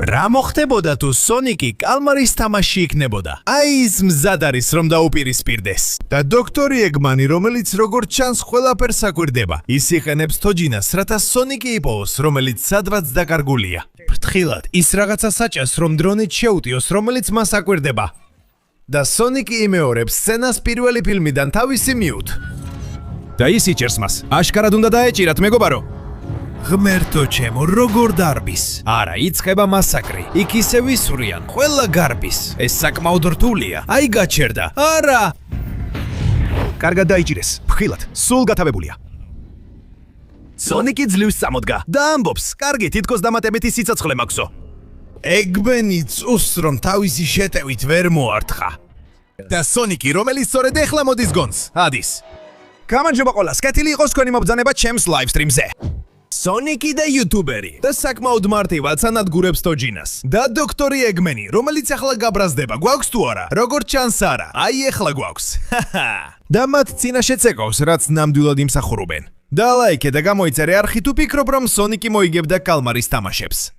რა მოხდებოდა თუ სონიკი კალმარის თამაში იქნებოდა? აი ის მზად არის რომ დაუპირისპირდეს. და დოქტორი ეგმანი, რომელიც როგორც ჩანს ყველაფერს აკვირდება, ის იყენებს თოჯინას, რათა სონიკი იპოვოს, რომელიც სადღაც დაკარგულია. ფრთხილად, ის რაღაცა საჭას, რომ დრონით შეუტიოს, რომელიც მას აკვირდება. და სონიკი იმეორებს სცენას პირველი ფილმიდან თავისი მიუთ. და ის იჭერს მას. აშკარად უნდა დაეჭირათ, მეგობარო. ღმერთო ჩემო, როგორ დარბის? არა, იწყება მასაკრი. იქ ისე ვისვრიან, ყველა გარბის. ეს საკმაოდ რთულია. აი გაჩერდა. არა! კარგად დაიჭირეს. ფრთხილად, სულ გათავებულია. სონიკი ძლივს წამოდგა და ამბობს, კარგი, თითქოს დამატებითი სიცოცხლე მაქვსო. ეგბენი წუსს რომ თავისი შეტევით ვერ მოარტყა. და სონიკი, რომელიც სწორედ ეხლა მოდის გონს, ადის. გამარჯობა ყველას, კეთილი იყოს თქვენი მობრძანება ჩემს live stream-ზე. სონიკი და იუთუბერი და საკმაოდ მარტივად სანადგურებს თოჯინას. და დოქტორი ეგმენი, რომელიც ახლა გაბრაზდება, გვაქვს თუ არა? როგორც ჩანს არა. აი ახლა გვაქვს. და მათ წინაშეც ეკავს, რაც ნამდვილად იმსახურებენ. და ლაიქე და გამოიწერე არხი თუ ფიქრობ რომ სონიკი მოიგებდა კალმარის თამაშებს.